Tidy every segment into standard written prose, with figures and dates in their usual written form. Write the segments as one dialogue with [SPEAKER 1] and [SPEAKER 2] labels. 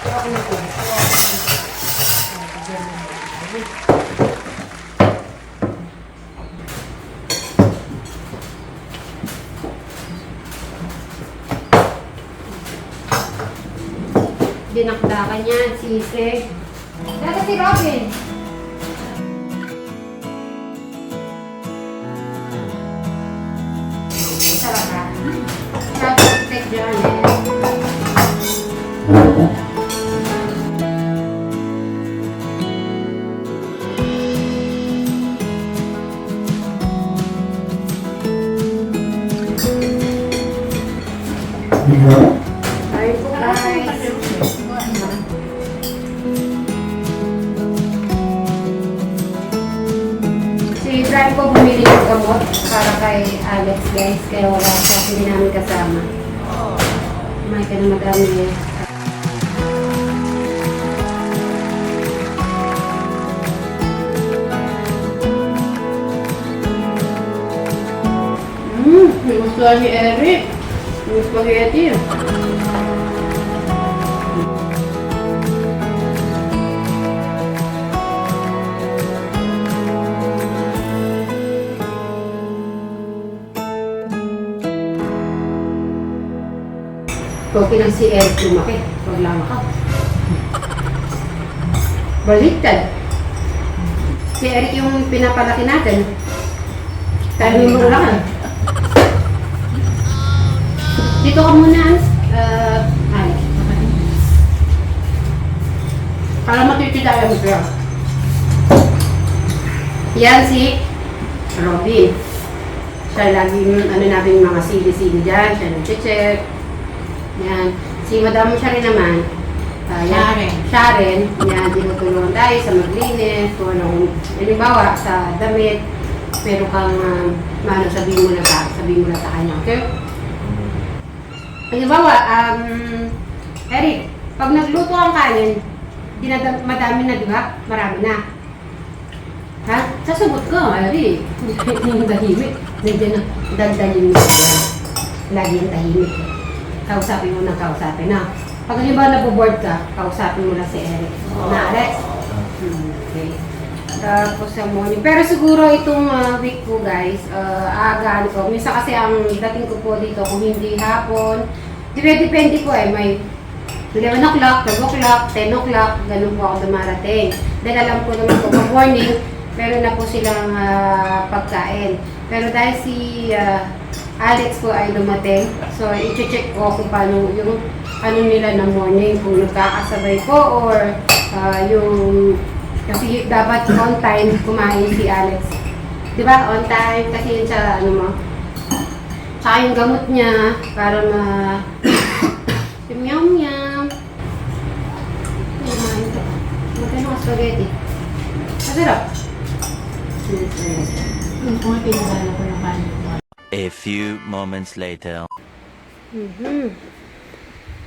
[SPEAKER 1] Dinakdakan yan, sisig. Dada si Robin. Sarap ka. Sarap steak dyan eh. Ay po guys. Si Brian po bumili ng gamot para kay Alex guys. Kaya wala siya. Hindi namin kasama. May ka na madami eh. May gusto ni Eric. May spaghetti. Okay lang si Eric lumaki. Pag lama ka. Baliktad. Si Eric yung pinapalaki natin. Tayo yung mga dito ka muna, Alex. Para matitidaya mo siya. Yan si Robin. Siya lagi yung namin mga sili-sili dyan. Siya nag-check. Yan. Si Madam siya rin naman. Sharon. Yan, tinutulungan tayo sa maglinis. Kung anong, halimbawa, sa damit. Pero kang, sabihin mo na sa kanya. Okay? Halimbawa, Eric, pag nagluto ang kanin, madami na, di ba? Marami na. Ha? Sasagot ko, Eric. Hindi yung tahimik. Nandiyan na, dagdalin mo siya. Lagi yung tahimik. Kausapin mo na kausapin na. Pag halimbawa naboboard ka, kausapin mo na si Eric. Na, Alex? Okay. Tapos sa morning. Pero siguro itong week ko guys, aagaan ko. Minsan kasi ang dating ko po dito, kung hindi hapon, depende po eh. May 11 o'clock, 12 o'clock, 10 o'clock, ganun po ako dumarating. Dahil alam ko naman po, pag morning, meron na po silang pagkain. Pero dahil si Alex po ay dumating, so i-check ko kung paano yung ano nila na morning, kung nagkakasabay po or yung kasi dapat on time kumain si Alex. Di ba? On time kasi yun sa ano mo. Tsaka yung gamot niya para yum-yum. Kumain ka. Magkano ka spaghetti? Masarap.
[SPEAKER 2] A few moments later.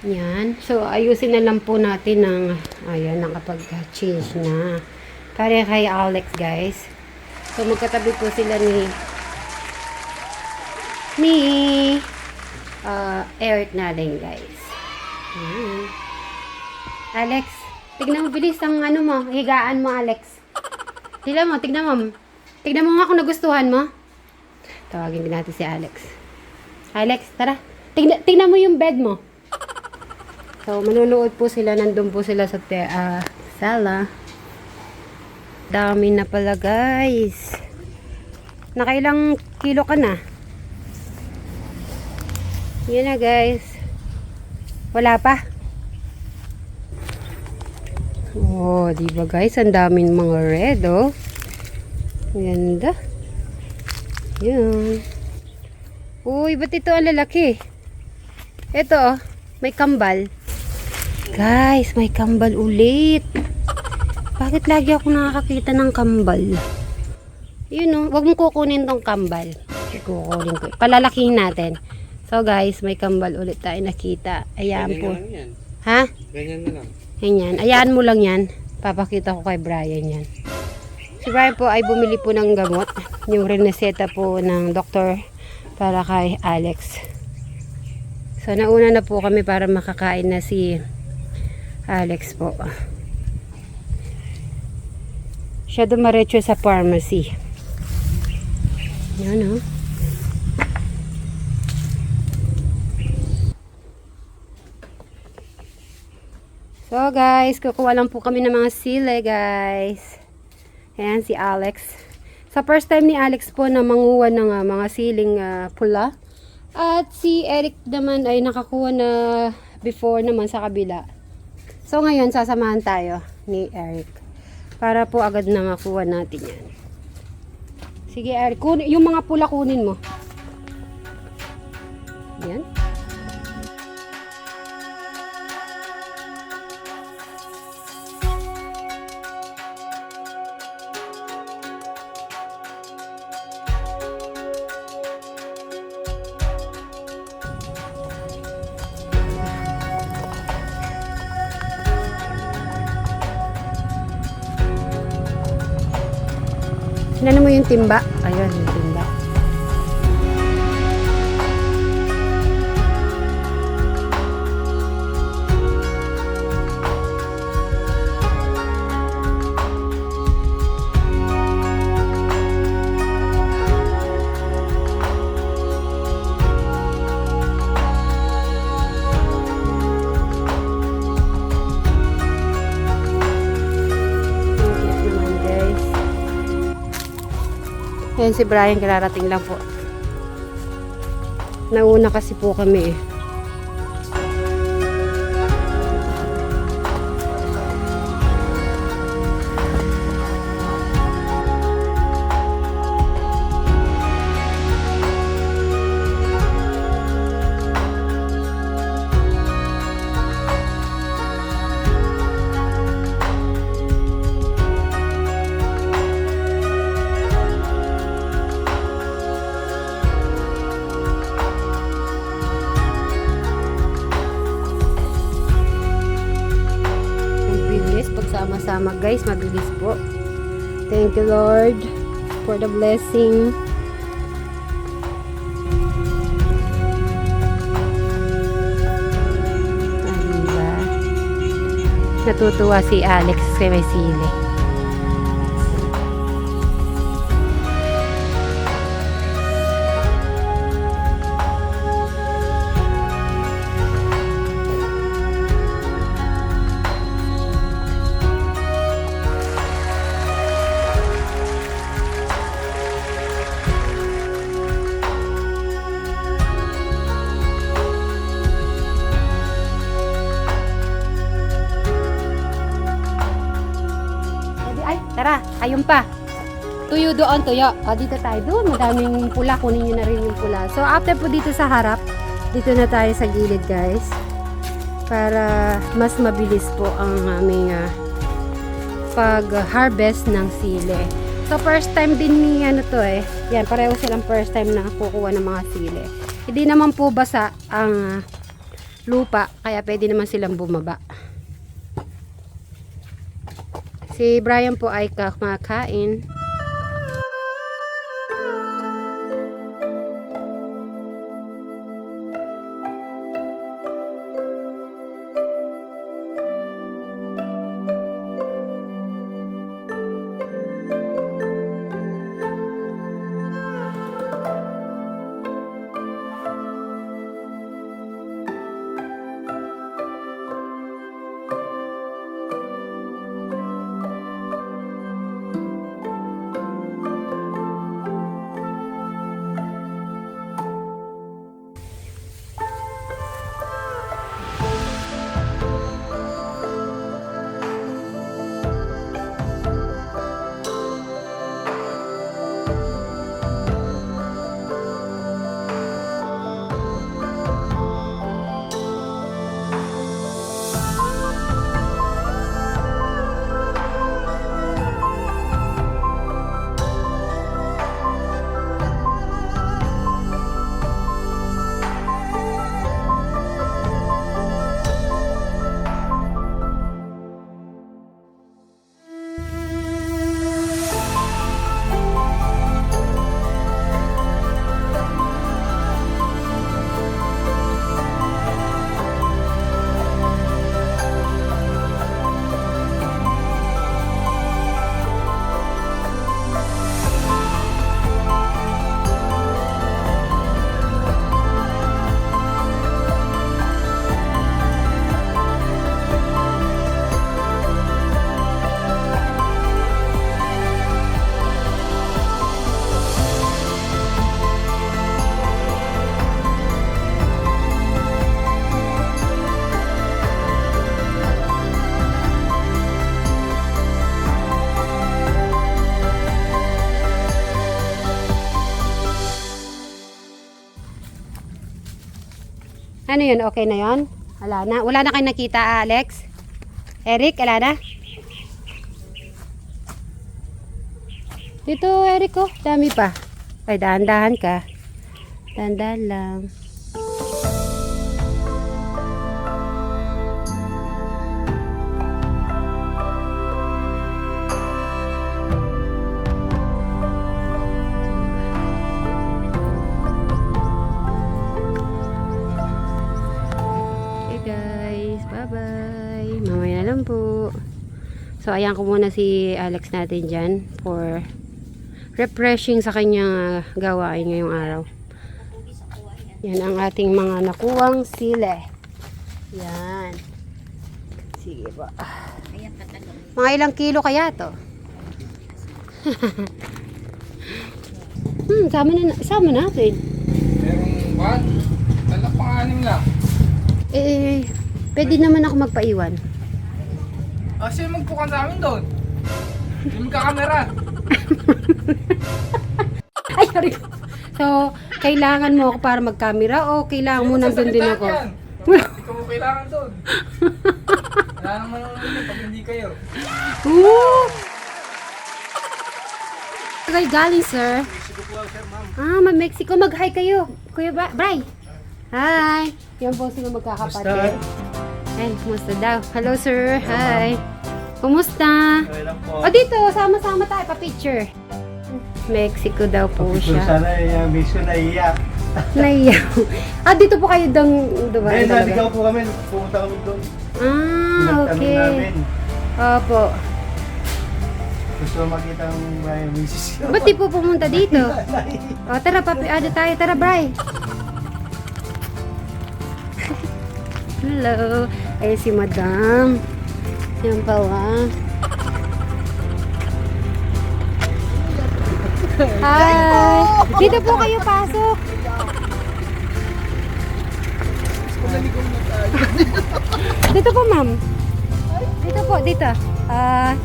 [SPEAKER 1] Yan. So, ayusin na lang po natin ng, ayan, nakapag-change na. Para kay Alex, guys. So, magkatabi po sila ni Eric natin, guys. Yan. Alex, tignan mo, bilis ang ano mo, higaan mo, Alex. Tignan mo. Tignan mo nga kung nagustuhan mo. Tawagin din natin si Alex. Alex, tara. Tignan mo yung bed mo. So, manunood po sila. Nandun po sila sa sala. Dami na pala, guys. Nakailang kilo ka na? Yan na, guys. Wala pa? Oh, diba, guys? Ang daming mga red, oh. Ganda. Yan. Uy, ba't ito ang lalaki? Ito, oh. May kambal. Guys, may kambal ulit. Bakit lagi ako nakakakita ng kambal? Yun o, wag mo kukunin tong kambal. Kukunin ko. Palalakihin natin. So guys, may kambal ulit tayo nakita. Ayan po. Ha?
[SPEAKER 3] Ganyan na lang.
[SPEAKER 1] Ganyan. Ayan mo lang yan. Papakita ko kay Brian yan. Si Brian po ay bumili po ng gamot. Yung rineseta po ng doktor para kay Alex. So nauna na po kami para makakain na si Alex po. Siya dumaretso sa pharmacy. Yan, oh. So guys, kukuha lang po kami ng mga sile guys. Ayan si Alex. Sa first time ni Alex po na manguha ng mga siling pula. At si Eric naman ay nakakuha na before naman sa kabila. So ngayon sasamahan tayo ni Eric. Para po agad na makuha natin yan. Sige Eric, yung mga pula kunin mo. Yan. Sinano mo yung timba? Ayun, yung timba. Ayan si Brian, kararating lang po. Nauna kasi po kami eh. Sama-sama guys, mabilis po. Thank you Lord for the blessing. Diba? Natutuwa si Alex sa may sili. Tara, ayun pa. Tuyo doon, tuyo. O, dito tayo doon. Madaming pula. Kunin nyo na rin yung pula. So, after po dito sa harap, dito na tayo sa gilid, guys. Para mas mabilis po ang aming pag-harvest ng sili. So, first time din ni ano to eh. Yan, pareho silang first time na kukuha ng mga sili. Hindi naman po basa ang lupa. Kaya pwede naman silang bumaba. Si Brian po ay kumakain. Ano yun? Okay na yun? Wala na. Wala na kayo nakita, Alex? Eric, wala na? Dito, Eric, oh. Dami pa. Ay, dahan-dahan ka. Dahan-dahan lang. Bye-bye. Mamaya na lang po. So, ayan ko muna si Alex natin dyan for refreshing sa kanyang gawain ngayong araw. Yan ang ating mga nakuwang sile. Yan. Sige po. Mga ilang kilo kaya to? Sama natin.
[SPEAKER 3] Merong 1. Dala pang 6 lang.
[SPEAKER 1] Eh, pwede naman ako magpaiwan.
[SPEAKER 3] Kasi magpukan sa amin doon. Hindi magkakamera.
[SPEAKER 1] Ay, sorry. So, kailangan mo ako para mag-camera o kailangan mo nandun din ako?
[SPEAKER 3] Hindi ko mo kailangan doon. Wala naman ang pag hindi kayo.
[SPEAKER 1] Ooh! Okay, galing, sir.
[SPEAKER 3] Mexico po sir, ma'am.
[SPEAKER 1] Ah, Mexico. Mag-hi kayo. Kuya Bray. Hi. Yan po sila magkakapatid. Ay, kumusta daw? Hello, sir. Hi. Kumusta?
[SPEAKER 4] Okay lang po.
[SPEAKER 1] O, dito. Sama-sama tayo. Pa-picture. Mexico daw po siya.
[SPEAKER 4] Sana miss ko naiyak.
[SPEAKER 1] Naiyaw. Ah, dito po kayo diba?
[SPEAKER 4] Dahil naligaw po kami, pumunta kami doon.
[SPEAKER 1] Ah,
[SPEAKER 4] Pinagtanong
[SPEAKER 1] okay.
[SPEAKER 4] namin.
[SPEAKER 1] Opo.
[SPEAKER 4] Gusto makita ang bahay misis ko.
[SPEAKER 1] Ba't di po pumunta dito? O, tara, ano tayo? Tara, Bray. Hello. Ay, si Madam. Yan pala. Hi. Dito po kayo pasok. Dito po, ma'am. Dito po, dito.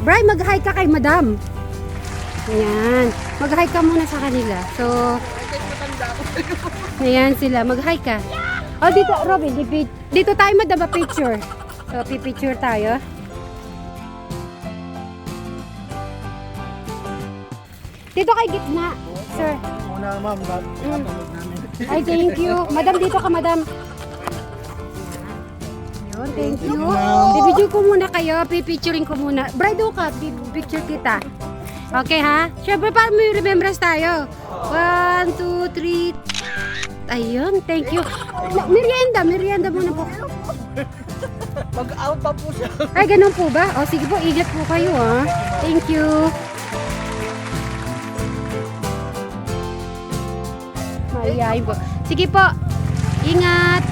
[SPEAKER 1] Bray, mag-hi ka kay Madam. Ayan. Mag-hi ka muna sa kanila. So, ayan sila. Mag-hi ka. Oh, dito, Robin. Dito tayo, Madam, picture. So, pipicture tayo. Dito kay gitna, sir.
[SPEAKER 4] Una ma'am, napanood namin.
[SPEAKER 1] Ay, thank you. Madam, dito ka, Madam. Yun, thank you. Bibidyo ko muna kayo. Pipicturing ko muna. Brado ka, picture kita. Okay, ha? Siyempre, para may remembrance tayo. 1, 2, 3. Ayun, thank you. Merienda muna po.
[SPEAKER 3] Mag-out pa po siya.
[SPEAKER 1] Ay, ganun po ba? O, sige po, ingat po kayo, ha? Thank you. Mayayain po. Sige po, ingat.